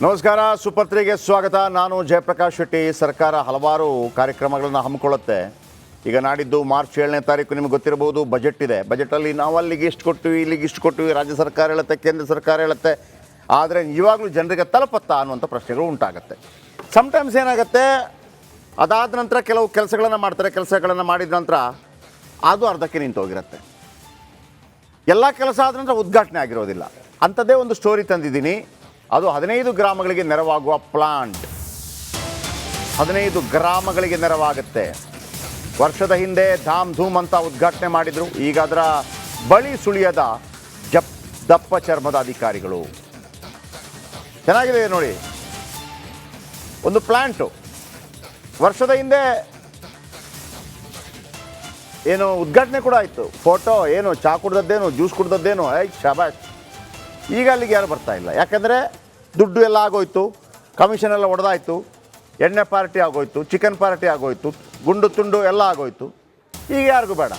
ನಮಸ್ಕಾರ, ಸೂಪರ್ 3ಗೆ ಸ್ವಾಗತ. ನಾನು ಜಯಪ್ರಕಾಶ್ ಶೆಟ್ಟಿ. ಸರ್ಕಾರ ಹಲವಾರು ಕಾರ್ಯಕ್ರಮಗಳನ್ನು ಹಮ್ಮಿಕೊಳ್ಳುತ್ತೆ. ಈಗ ನಾಡಿದ್ದು ಮಾರ್ಚ್ 7ನೇ ತಾರೀಕು ನಿಮಗೆ ಗೊತ್ತಿರಬಹುದು, ಬಜೆಟ್ ಇದೆ. ಬಜೆಟಲ್ಲಿ ನಾವು ಅಲ್ಲಿಗೆ ಇಷ್ಟು ಕೊಟ್ಟಿವಿ, ಇಲ್ಲಿಗೆ ಇಷ್ಟು ಕೊಟ್ಟಿವಿ, ರಾಜ್ಯ ಸರ್ಕಾರ ಹೇಳುತ್ತೆ, ಕೇಂದ್ರ ಸರ್ಕಾರ ಹೇಳುತ್ತೆ. ಆದರೆ ಇವಾಗಲೂ ಜನರಿಗೆ ತಲುಪತ್ತಾ ಅನ್ನುವಂಥ ಪ್ರಶ್ನೆಗಳು ಉಂಟಾಗುತ್ತೆ. ಸಮ್ಟೈಮ್ಸ್ ಏನಾಗುತ್ತೆ, ಅದಾದ ನಂತರ ಕೆಲವು ಕೆಲಸಗಳನ್ನು ಮಾಡ್ತಾರೆ. ಕೆಲಸಗಳನ್ನು ಮಾಡಿದ ನಂತರ ಅದು ಅರ್ಧಕ್ಕೆ ನಿಂತು ಹೋಗಿರುತ್ತೆ. ಎಲ್ಲ ಕೆಲಸ ಆದ ನಂತರ ಉದ್ಘಾಟನೆ ಆಗಿರೋದಿಲ್ಲ. ಅಂಥದ್ದೇ ಒಂದು ಸ್ಟೋರಿ ತಂದಿದ್ದೀನಿ. ಅದು 15 ಗ್ರಾಮಗಳಿಗೆ ನೆರವಾಗುವ ಪ್ಲಾಂಟ್. 15 ಗ್ರಾಮಗಳಿಗೆ ನೆರವಾಗುತ್ತೆ. ವರ್ಷದ ಹಿಂದೆ ಧಾಮ್ ಧೂಮ್ ಅಂತ ಉದ್ಘಾಟನೆ ಮಾಡಿದರು. ಈಗ ಅದರ ಬಳಿ ಸುಳಿಯದ ದಪ್ಪ ಚರ್ಮದ ಅಧಿಕಾರಿಗಳು. ಚೆನ್ನಾಗಿದೆ ನೋಡಿ, ಒಂದು ಪ್ಲಾಂಟು. ವರ್ಷದ ಹಿಂದೆ ಏನು ಉದ್ಘಾಟನೆ ಕೂಡ ಆಯಿತು. ಫೋಟೋ ಏನು, ಚಾ ಕುಡ್ದದ್ದೇನು, ಜ್ಯೂಸ್ ಕುಡ್ದದ್ದೇನು, ಶಾಬಾಷ್. ಈಗ ಅಲ್ಲಿಗೆ ಯಾರು ಬರ್ತಾ ಇಲ್ಲ. ಯಾಕಂದರೆ ದುಡ್ಡು ಎಲ್ಲ ಆಗೋಯ್ತು, ಕಮಿಷನ್ ಎಲ್ಲ ಹೊಡೆದಾಯ್ತು, ಎಣ್ಣೆ ಪಾರ್ಟಿ ಆಗೋಯ್ತು, ಚಿಕನ್ ಪಾರ್ಟಿ ಆಗೋಯ್ತು, ಗುಂಡು ತುಂಡು ಎಲ್ಲ ಆಗೋಯ್ತು. ಈಗ ಯಾರಿಗೂ ಬೇಡ.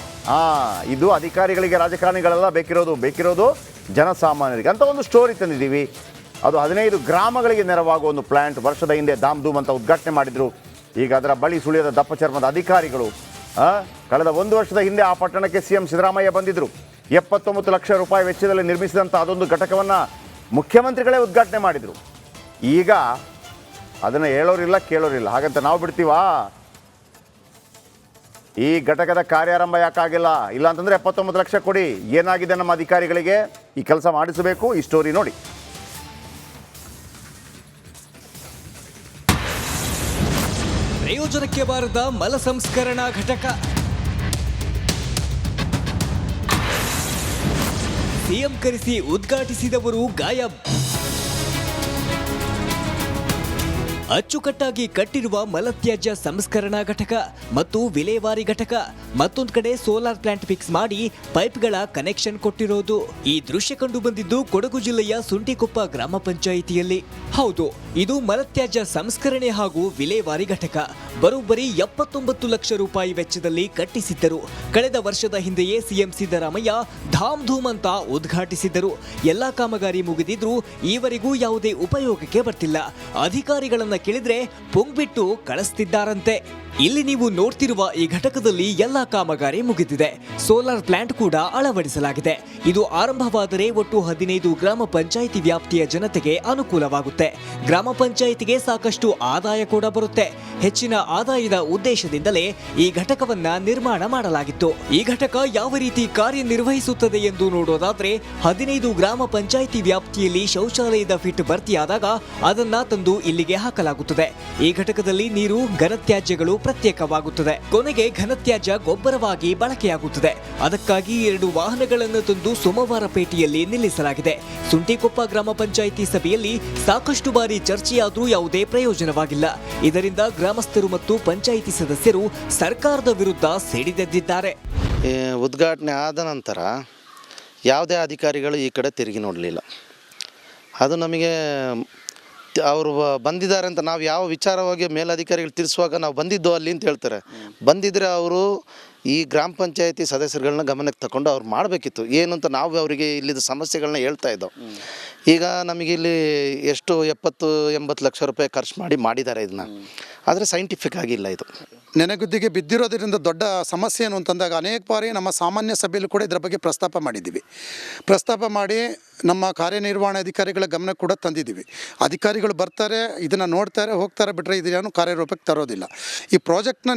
ಇದು ಅಧಿಕಾರಿಗಳಿಗೆ, ರಾಜಕಾರಣಿಗಳೆಲ್ಲ ಬೇಕಿರೋದು ಜನಸಾಮಾನ್ಯರಿಗೆ ಅಂತ ಒಂದು ಸ್ಟೋರಿ ತಂದಿದ್ದೀವಿ. ಅದು 15 ಗ್ರಾಮಗಳಿಗೆ ನೆರವಾಗುವ ಒಂದು ಪ್ಲ್ಯಾಂಟ್. ವರ್ಷದ ಹಿಂದೆ ಧಾಮ್ ಧೂಮ್ ಅಂತ ಉದ್ಘಾಟನೆ ಮಾಡಿದರು. ಈಗ ಅದರ ಬಳಿ ಸುಳಿಯದ ದಪ್ಪ ಚರ್ಮದ ಅಧಿಕಾರಿಗಳು. ಕಳೆದ 1 ವರ್ಷದ ಹಿಂದೆ ಆ ಪಟ್ಟಣಕ್ಕೆ CM ಸಿದ್ದರಾಮಯ್ಯ ಬಂದಿದ್ದರು. 79 ಲಕ್ಷ ರೂಪಾಯಿ ವೆಚ್ಚದಲ್ಲಿ ನಿರ್ಮಿಸಿದಂಥ ಅದೊಂದು ಘಟಕವನ್ನು ಮುಖ್ಯಮಂತ್ರಿಗಳೇ ಉದ್ಘಾಟನೆ ಮಾಡಿದರು. ಈಗ ಅದನ್ನು ಹೇಳೋರಿಲ್ಲ, ಕೇಳೋರಿಲ್ಲ. ಹಾಗಂತ ನಾವು ಬಿಡ್ತೀವಾ? ಈ ಘಟಕದ ಕಾರ್ಯಾರಂಭ ಯಾಕಾಗಿಲ್ಲ? ಇಲ್ಲ ಅಂತಂದರೆ 79 ಲಕ್ಷ ಕೊಡಿ. ಏನಾಗಿದೆ ನಮ್ಮ ಅಧಿಕಾರಿಗಳಿಗೆ? ಈ ಕೆಲಸ ಮಾಡಿಸಬೇಕು. ಈ ಸ್ಟೋರಿ ನೋಡಿ. ಪ್ರಯೋಜನಕ್ಕೆ ಬಾರದ ಮಲ ಸಂಸ್ಕರಣಾ ಘಟಕ. ಸಿಎಂ ಕರೆಸಿ ಉದ್ಘಾಟಿಸಿದವರು ಗಾಯಬ್. ಅಚ್ಚುಕಟ್ಟಾಗಿ ಕಟ್ಟಿರುವ ಮಲತ್ಯಾಜ್ಯ ಸಂಸ್ಕರಣಾ ಘಟಕ ಮತ್ತು ವಿಲೇವಾರಿ ಘಟಕ. ಮತ್ತೊಂದು ಕಡೆ ಸೋಲಾರ್ ಪ್ಲಾಂಟ್ ಫಿಕ್ಸ್ ಮಾಡಿ ಪೈಪ್ಗಳ ಕನೆಕ್ಷನ್ ಕೊಟ್ಟಿರೋದು. ಈ ದೃಶ್ಯ ಕಂಡು ಬಂದಿದ್ದು ಕೊಡಗು ಜಿಲ್ಲೆಯ ಸುಂಟಿಕೊಪ್ಪ ಗ್ರಾಮ ಪಂಚಾಯಿತಿಯಲ್ಲಿ. ಹೌದು, ಇದು ಮಲತ್ಯಾಜ್ಯ ಸಂಸ್ಕರಣೆ ಹಾಗೂ ವಿಲೇವಾರಿ ಘಟಕ. ಬರೋಬ್ಬರಿ 79 ಲಕ್ಷ ರೂಪಾಯಿ ವೆಚ್ಚದಲ್ಲಿ ಕಟ್ಟಿಸಿದ್ದರು. ಕಳೆದ ವರ್ಷದ ಹಿಂದೆಯೇ CM ಸಿದ್ದರಾಮಯ್ಯ ಧಾಮ್ ಧೂಮ್ ಅಂತ ಉದ್ಘಾಟಿಸಿದ್ದರು. ಎಲ್ಲಾ ಕಾಮಗಾರಿ ಮುಗಿದಿದ್ರೂ ಈವರೆಗೂ ಯಾವುದೇ ಉಪಯೋಗಕ್ಕೆ ಬರ್ತಿಲ್ಲ. ಅಧಿಕಾರಿಗಳನ್ನ ಕೇಳಿದ್ರೆ ಪೊಂಗ್ಬಿಟ್ಟು ಕಳಿಸ್ತಿದ್ದಾರಂತೆ. ಇಲ್ಲಿ ನೀವು ನೋಡ್ತಿರುವ ಈ ಘಟಕದಲ್ಲಿ ಎಲ್ಲಾ ಕಾಮಗಾರಿ ಮುಗಿದಿದೆ. ಸೋಲಾರ್ ಪ್ಲಾಂಟ್ ಕೂಡ ಅಳವಡಿಸಲಾಗಿದೆ. ಇದು ಆರಂಭವಾದರೆ ಒಟ್ಟು 15 ಗ್ರಾಮ ಪಂಚಾಯಿತಿ ವ್ಯಾಪ್ತಿಯ ಜನತೆಗೆ ಅನುಕೂಲವಾಗುತ್ತೆ. ಗ್ರಾಮ ಪಂಚಾಯಿತಿಗೆ ಸಾಕಷ್ಟು ಆದಾಯ ಕೂಡ ಬರುತ್ತೆ. ಹೆಚ್ಚಿನ ಆದಾಯದ ಉದ್ದೇಶದಿಂದಲೇ ಈ ಘಟಕವನ್ನ ನಿರ್ಮಾಣ ಮಾಡಲಾಗಿತ್ತು. ಈ ಘಟಕ ಯಾವ ರೀತಿ ಕಾರ್ಯನಿರ್ವಹಿಸುತ್ತದೆ ಎಂದು ನೋಡೋದಾದ್ರೆ, 15 ಗ್ರಾಮ ಪಂಚಾಯಿತಿ ವ್ಯಾಪ್ತಿಯಲ್ಲಿ ಶೌಚಾಲಯದ ಫಿಟ್ ಭರ್ತಿಯಾದಾಗ ಅದನ್ನ ತಂದು ಇಲ್ಲಿಗೆ ಹಾಕಲಾಗುತ್ತದೆ. ಈ ಘಟಕದಲ್ಲಿ ನೀರು, ಘನತ್ಯಾಜ್ಯಗಳು ಪ್ರತ್ಯೇಕವಾಗುತ್ತದೆ. ಕೊನೆಗೆ ಘನತ್ಯಾಜ್ಯ ಗೊಬ್ಬರವಾಗಿ ಬಳಕೆಯಾಗುತ್ತದೆ. ಅದಕ್ಕಾಗಿ 2 ವಾಹನಗಳನ್ನು ತಂದು ಸೋಮವಾರಪೇಟೆಯಲ್ಲಿ ನಿಲ್ಲಿಸಲಾಗಿದೆ. ಸುಂಟಿಕೊಪ್ಪ ಗ್ರಾಮ ಪಂಚಾಯಿತಿ ಸಭೆಯಲ್ಲಿ ಸಾಕಷ್ಟು ಬಾರಿ ಚರ್ಚೆಯಾದರೂ ಯಾವುದೇ ಪ್ರಯೋಜನವಾಗಿಲ್ಲ. ಇದರಿಂದ ಗ್ರಾಮಸ್ಥರು ಮತ್ತು ಪಂಚಾಯಿತಿ ಸದಸ್ಯರು ಸರ್ಕಾರದ ವಿರುದ್ಧ ಸಿಡಿದೆದ್ದಿದ್ದಾರೆ. ಉದ್ಘಾಟನೆ ಆದ ನಂತರ ಯಾವುದೇ ಅಧಿಕಾರಿಗಳು ಈ ಕಡೆ ತಿರುಗಿ ನೋಡಲಿಲ್ಲ. ಅದು ನಮಗೆ ಅವರು ಬಂದಿದ್ದಾರೆ ಅಂತ ನಾವು ಯಾವ ವಿಚಾರವಾಗಿ ಮೇಲಧಿಕಾರಿಗಳು ತಿಳಿಸುವಾಗ ನಾವು ಬಂದಿದ್ದೋ ಅಲ್ಲಿ ಅಂತ ಹೇಳ್ತಾರೆ. ಬಂದಿದ್ದರೆ ಅವರು ಈ ಗ್ರಾಮ ಪಂಚಾಯತಿ ಸದಸ್ಯರುಗಳನ್ನ ಗಮನಕ್ಕೆ ತಗೊಂಡು ಅವ್ರು ಮಾಡಬೇಕಿತ್ತು. ಏನು ಅಂತ ನಾವು ಅವರಿಗೆ ಇಲ್ಲಿದ್ದ ಸಮಸ್ಯೆಗಳನ್ನ ಹೇಳ್ತಾ ಇದ್ದೋ. ಈಗ ನಮಗೆ ಇಲ್ಲಿ ಎಷ್ಟು 70-80 ಲಕ್ಷ ರೂಪಾಯಿ ಖರ್ಚು ಮಾಡಿದ್ದಾರೆ ಇದನ್ನ. ಆದರೆ ಸೈಂಟಿಫಿಕ್ ಆಗಿಲ್ಲ. ಇದು ನೆನೆಗುದ್ದಿಗೆ ಬಿದ್ದಿರೋದ್ರಿಂದ ದೊಡ್ಡ ಸಮಸ್ಯೆ ಏನು ಅಂತಂದಾಗ ಅನೇಕ ಬಾರಿ ನಮ್ಮ ಸಾಮಾನ್ಯ ಸಭೆಯಲ್ಲೂ ಕೂಡ ಇದರ ಬಗ್ಗೆ ಪ್ರಸ್ತಾಪ ಮಾಡಿದ್ದೀವಿ. ಪ್ರಸ್ತಾಪ ಮಾಡಿ ನಮ್ಮ ಕಾರ್ಯನಿರ್ವಹಣಾಧಿಕಾರಿಗಳ ಗಮನ ಕೂಡ ತಂದಿದ್ದೀವಿ. ಅಧಿಕಾರಿಗಳು ಬರ್ತಾರೆ, ಇದನ್ನು ನೋಡ್ತಾರೆ, ಹೋಗ್ತಾರೆ, ಬಿಟ್ಟರೆ ಇದನ್ನು ಕಾರ್ಯರೂಪಕ್ಕೆ ತರೋದಿಲ್ಲ. ಈ ಪ್ರಾಜೆಕ್ಟ್ನ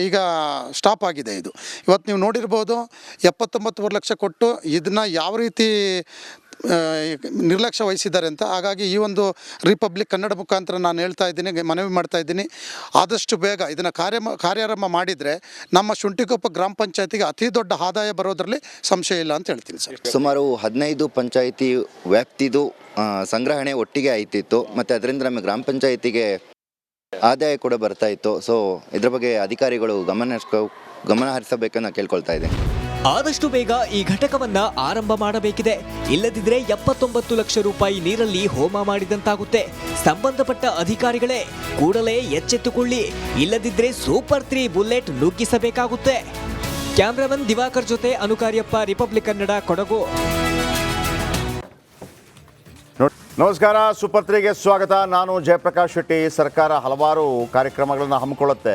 ಈಗ ಸ್ಟಾಪ್ ಆಗಿದೆ. ಇದು ಇವತ್ತು ನೀವು ನೋಡಿರ್ಬೋದು, 79 ಲಕ್ಷ ಕೊಟ್ಟು ಇದನ್ನು ಯಾವ ರೀತಿ ನಿರ್ಲಕ್ಷ್ಯ ವಹಿಸಿದ್ದಾರೆ ಅಂತ. ಹಾಗಾಗಿ ಈ ಒಂದು ರಿಪಬ್ಲಿಕ್ ಕನ್ನಡ ಮುಖಾಂತರ ನಾನು ಹೇಳ್ತಾ ಇದ್ದೀನಿ, ಮನವಿ ಮಾಡ್ತಾ ಇದ್ದೀನಿ, ಆದಷ್ಟು ಬೇಗ ಇದನ್ನು ಕಾರ್ಯಾರಂಭ ಮಾಡಿದರೆ ನಮ್ಮ ಶುಂಠಿಕೊಪ್ಪ ಗ್ರಾಮ ಪಂಚಾಯತಿಗೆ ಅತಿ ದೊಡ್ಡ ಆದಾಯ ಬರೋದರಲ್ಲಿ ಸಂಶಯ ಇಲ್ಲ ಅಂತ ಹೇಳ್ತೀನಿ ಸರ್. ಸುಮಾರು 15 ಪಂಚಾಯಿತಿ ವ್ಯಾಪ್ತಿದು ಸಂಗ್ರಹಣೆ ಒಟ್ಟಿಗೆ ಆಯ್ತಿತ್ತು. ಮತ್ತು ಅದರಿಂದ ನಮ್ಮ ಗ್ರಾಮ ಪಂಚಾಯಿತಿಗೆ ಆದಾಯ ಕೂಡ ಬರ್ತಾ ಇತ್ತು. ಸೊ ಇದ್ರ ಬಗ್ಗೆ ಅಧಿಕಾರಿಗಳು ಗಮನ ಹರಿಸಬೇಕನ್ನ ಕೇಳ್ಕೊಳ್ತಾ ಇದೆ. ಆದಷ್ಟು ಬೇಗ ಈ ಘಟಕವನ್ನ ಆರಂಭ ಮಾಡಬೇಕಿದೆ. ಇಲ್ಲದಿದ್ರೆ 79 ಲಕ್ಷ ರೂಪಾಯಿ ನೀರಲ್ಲಿ ಹೋಮ ಮಾಡಿದಂತಾಗುತ್ತೆ. ಸಂಬಂಧಪಟ್ಟ ಅಧಿಕಾರಿಗಳೇ ಕೂಡಲೇ ಎಚ್ಚೆತ್ತುಕೊಳ್ಳಿ. ಇಲ್ಲದಿದ್ರೆ ಸೂಪರ್ 3 ಬುಲೆಟ್ ನುಗ್ಗಿಸಬೇಕಾಗುತ್ತೆ. ಕ್ಯಾಮ್ರಾಮನ್ ದಿವಾಕರ್ ಜೊತೆ ಅನುಕಾರ್ಯಪ್ಪ, ರಿಪಬ್ಲಿಕ್ ಕನ್ನಡ, ಕೊಡಗು. ನಮಸ್ಕಾರ, ಸುಪತ್ರಿಗೆ ಸ್ವಾಗತ. ನಾನು ಜಯಪ್ರಕಾಶ್ ಶೆಟ್ಟಿ. ಸರ್ಕಾರ ಹಲವಾರು ಕಾರ್ಯಕ್ರಮಗಳನ್ನು ಹಮ್ಮಿಕೊಳ್ಳುತ್ತೆ.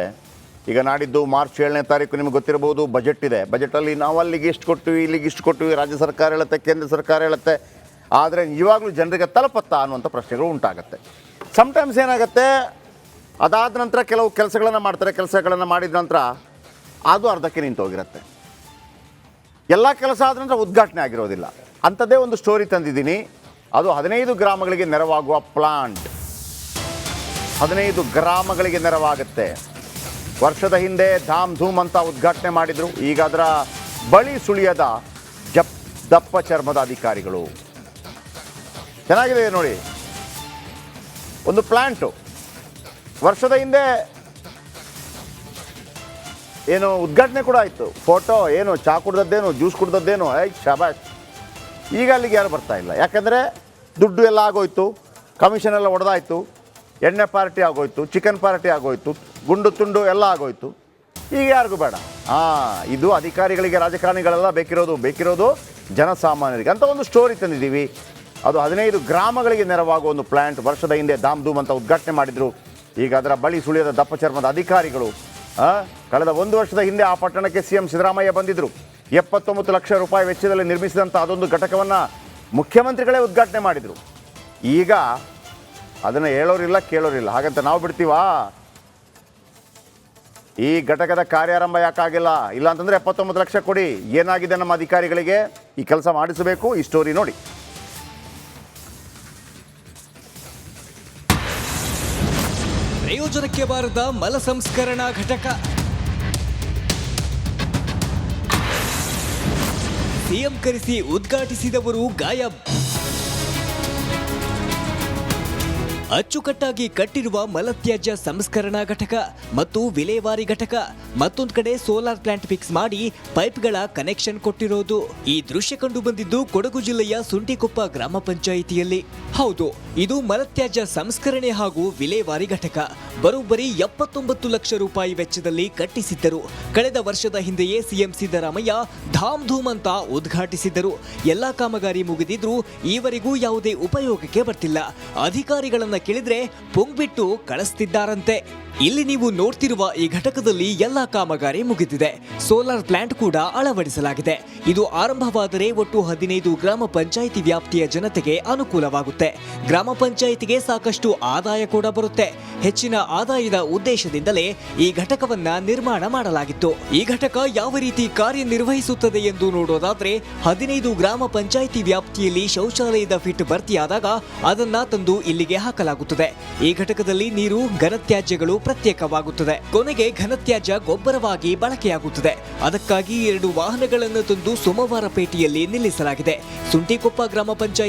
ಈಗ ನಾಡಿದ್ದು ಮಾರ್ಚ್ 7ನೇ ತಾರೀಕು ನಿಮಗೆ ಗೊತ್ತಿರಬಹುದು, ಬಜೆಟ್ ಇದೆ. ಬಜೆಟಲ್ಲಿ ನಾವು ಅಲ್ಲಿಗೆ ಇಷ್ಟು ಕೊಟ್ಟಿವಿ, ಇಲ್ಲಿಗೆ ಇಷ್ಟು ಕೊಟ್ಟಿವಿ, ರಾಜ್ಯ ಸರ್ಕಾರ ಹೇಳುತ್ತೆ, ಕೇಂದ್ರ ಸರ್ಕಾರ ಹೇಳುತ್ತೆ. ಆದರೆ ಇವಾಗಲೂ ಜನರಿಗೆ ತಲುಪತ್ತಾ ಅನ್ನುವಂಥ ಪ್ರಶ್ನೆಗಳು ಉಂಟಾಗುತ್ತೆ. ಸಮ್ಟೈಮ್ಸ್ ಏನಾಗುತ್ತೆ, ಅದಾದ ನಂತರ ಕೆಲವು ಕೆಲಸಗಳನ್ನು ಮಾಡ್ತಾರೆ. ಕೆಲಸಗಳನ್ನು ಮಾಡಿದ ನಂತರ ಅದು ಅರ್ಧಕ್ಕೆ ನಿಂತು ಹೋಗಿರುತ್ತೆ. ಎಲ್ಲ ಕೆಲಸ ಆದ ನಂತರ ಉದ್ಘಾಟನೆ ಆಗಿರೋದಿಲ್ಲ. ಅಂಥದ್ದೇ ಒಂದು ಸ್ಟೋರಿ ತಂದಿದ್ದೀನಿ. ಅದು 15 ಗ್ರಾಮಗಳಿಗೆ ನೆರವಾಗುವ ಪ್ಲಾಂಟ್. 15 ಗ್ರಾಮಗಳಿಗೆ ನೆರವಾಗುತ್ತೆ. ವರ್ಷದ ಹಿಂದೆ ಧಾಮ್ ಧೂಮ್ ಅಂತ ಉದ್ಘಾಟನೆ ಮಾಡಿದರು. ಈಗ ಅದರ ಬಳಿ ಸುಳಿಯದ ದಪ್ಪ ಚರ್ಮದ ಅಧಿಕಾರಿಗಳು. ಚೆನ್ನಾಗಿದೆ ನೋಡಿ, ಒಂದು ಪ್ಲಾಂಟು. ವರ್ಷದ ಹಿಂದೆ ಏನು ಉದ್ಘಾಟನೆ ಕೂಡ ಆಯಿತು. ಫೋಟೋ ಏನು, ಚಾ ಕುಡ್ದದ್ದೇನು, ಜ್ಯೂಸ್ ಕುಡ್ದದ್ದೇನು, ಶಬಾಷ್. ಈಗ ಅಲ್ಲಿಗೆ ಯಾರು ಬರ್ತಾ ಇಲ್ಲ. ಯಾಕಂದರೆ ದುಡ್ಡು ಎಲ್ಲ ಆಗೋಯ್ತು, ಕಮಿಷನ್ ಎಲ್ಲ ಹೊಡೆದಾಯ್ತು, ಎಣ್ಣೆ ಪಾರ್ಟಿ ಆಗೋಯ್ತು, ಚಿಕನ್ ಪಾರ್ಟಿ ಆಗೋಯ್ತು, ಗುಂಡು ತುಂಡು ಎಲ್ಲ ಆಗೋಯ್ತು. ಈಗ ಯಾರಿಗೂ ಬೇಡ. ಇದು ಅಧಿಕಾರಿಗಳಿಗೆ, ರಾಜಕಾರಣಿಗಳೆಲ್ಲ ಬೇಕಿರೋದು ಜನಸಾಮಾನ್ಯರಿಗೆ ಅಂತ ಒಂದು ಸ್ಟೋರಿ ತಂದಿದ್ದೀವಿ. ಅದು 15 ಗ್ರಾಮಗಳಿಗೆ ನೆರವಾಗುವ ಒಂದು ಪ್ಲ್ಯಾಂಟ್. ವರ್ಷದ ಹಿಂದೆ ಧಾಮ್ ಧೂಮ್ ಅಂತ ಉದ್ಘಾಟನೆ ಮಾಡಿದರು. ಈಗ ಅದರ ಬಳಿ ಸುಳಿಯದ ದಪ್ಪ ಚರ್ಮದ ಅಧಿಕಾರಿಗಳು. ಕಳೆದ 1 ವರ್ಷದ ಹಿಂದೆ ಆ ಪಟ್ಟಣಕ್ಕೆ CM ಸಿದ್ದರಾಮಯ್ಯ ಬಂದಿದ್ದರು. 79 ಲಕ್ಷ ರೂಪಾಯಿ ವೆಚ್ಚದಲ್ಲಿ ನಿರ್ಮಿಸಿದಂಥ ಅದೊಂದು ಘಟಕವನ್ನು ಮುಖ್ಯಮಂತ್ರಿಗಳೇ ಉದ್ಘಾಟನೆ ಮಾಡಿದರು. ಈಗ ಅದನ್ನು ಹೇಳೋರಿಲ್ಲ, ಕೇಳೋರಿಲ್ಲ. ಹಾಗಂತ ನಾವು ಬಿಡ್ತೀವಾ? ಈ ಘಟಕದ ಕಾರ್ಯಾರಂಭ ಯಾಕಾಗಿಲ್ಲ? ಇಲ್ಲ ಅಂತಂದರೆ 79 ಲಕ್ಷ ಕೊಡಿ. ಏನಾಗಿದೆ ನಮ್ಮ ಅಧಿಕಾರಿಗಳಿಗೆ? ಈ ಕೆಲಸ ಮಾಡಿಸಬೇಕು. ಈ ಸ್ಟೋರಿ ನೋಡಿ. ಪ್ರಯೋಜನಕ್ಕೆ ಬಾರದ ಮಲ ಸಂಸ್ಕರಣಾ ಘಟಕ. ಸಿಎಂ ಕರೆಸಿ ಉದ್ಘಾಟಿಸಿದವರು ಗಾಯಬ್. ಅಚ್ಚುಕಟ್ಟಾಗಿ ಕಟ್ಟಿರುವ ಮಲತ್ಯಾಜ್ಯ ಸಂಸ್ಕರಣಾ ಘಟಕ ಮತ್ತು ವಿಲೇವಾರಿ ಘಟಕ, ಮತ್ತೊಂದು ಕಡೆ ಸೋಲಾರ್ ಪ್ಲಾಂಟ್ ಫಿಕ್ಸ್ ಮಾಡಿ ಪೈಪ್ಗಳ ಕನೆಕ್ಷನ್ ಕೊಟ್ಟಿರೋದು. ಈ ದೃಶ್ಯ ಕಂಡು ಬಂದಿದ್ದು ಕೊಡಗು ಜಿಲ್ಲೆಯ ಸುಂಟಿಕೊಪ್ಪ ಗ್ರಾಮ ಪಂಚಾಯಿತಿಯಲ್ಲಿ. ಹೌದು, ಇದು ಮಲತ್ಯಾಜ್ಯ ಸಂಸ್ಕರಣೆ ಹಾಗೂ ವಿಲೇವಾರಿ ಘಟಕ. ಬರೋಬ್ಬರಿ 79 ಲಕ್ಷ ರೂಪಾಯಿ ವೆಚ್ಚದಲ್ಲಿ ಕಟ್ಟಿಸಿದ್ದರು. ಕಳೆದ ವರ್ಷದ ಹಿಂದೆಯೇ CM ಸಿದ್ದರಾಮಯ್ಯ ಧಾಮ್ ಧೂಮ್ ಅಂತ ಉದ್ಘಾಟಿಸಿದ್ದರು. ಎಲ್ಲಾ ಕಾಮಗಾರಿ ಮುಗಿದಿದ್ರೂ ಈವರೆಗೂ ಯಾವುದೇ ಉಪಯೋಗಕ್ಕೆ ಬರ್ತಿಲ್ಲ. ಅಧಿಕಾರಿಗಳನ್ನ ಕೇಳಿದ್ರೆ ಪೊಂಗ್ಬಿಟ್ಟು ಕಳಿಸ್ತಿದ್ದಾರಂತೆ. ಇಲ್ಲಿ ನೀವು ನೋಡ್ತಿರುವ ಈ ಘಟಕದಲ್ಲಿ ಎಲ್ಲಾ ಕಾಮಗಾರಿ ಮುಗಿದಿದೆ. ಸೋಲಾರ್ ಪ್ಲಾಂಟ್ ಕೂಡ ಅಳವಡಿಸಲಾಗಿದೆ. ಇದು ಆರಂಭವಾದರೆ ಒಟ್ಟು 15 ಗ್ರಾಮ ಪಂಚಾಯಿತಿ ವ್ಯಾಪ್ತಿಯ ಜನತೆಗೆ ಅನುಕೂಲವಾಗುತ್ತೆ. ಗ್ರಾಮ ಪಂಚಾಯಿತಿಗೆ ಸಾಕಷ್ಟು ಆದಾಯ ಕೂಡ ಬರುತ್ತೆ. ಹೆಚ್ಚಿನ ಆದಾಯದ ಉದ್ದೇಶದಿಂದಲೇ ಈ ಘಟಕವನ್ನ ನಿರ್ಮಾಣ ಮಾಡಲಾಗಿತ್ತು. ಈ ಘಟಕ ಯಾವ ರೀತಿ ಕಾರ್ಯನಿರ್ವಹಿಸುತ್ತದೆ ಎಂದು ನೋಡೋದಾದ್ರೆ, 15 ಗ್ರಾಮ ಪಂಚಾಯಿತಿ ವ್ಯಾಪ್ತಿಯಲ್ಲಿ ಶೌಚಾಲಯದ ಫಿಟ್ ಭರ್ತಿಯಾದಾಗ ಅದನ್ನ ತಂದು ಇಲ್ಲಿಗೆ ಹಾಕಲಾಗುತ್ತದೆ. ಈ ಘಟಕದಲ್ಲಿ ನೀರು, ಘನತ್ಯಾಜ್ಯಗಳು ಪ್ರತ್ಯೇಕವಾಗುತ್ತದೆ. ಕೊನೆಗೆ ಘನತ್ಯಾಜ್ಯ ಗೊಬ್ಬರವಾಗಿ ಬಳಕೆಯಾಗುತ್ತದೆ. ಅದಕ್ಕಾಗಿ 2 ವಾಹನಗಳನ್ನು ತಂದು ಸೋಮವಾರಪೇಟೆಯಲ್ಲಿ ನಿಲ್ಲಿಸಲಾಗಿದೆ. ಸುಂಟಿಕೊಪ್ಪ ಗ್ರಾಮ ಪಂಚಾಯಿತಿ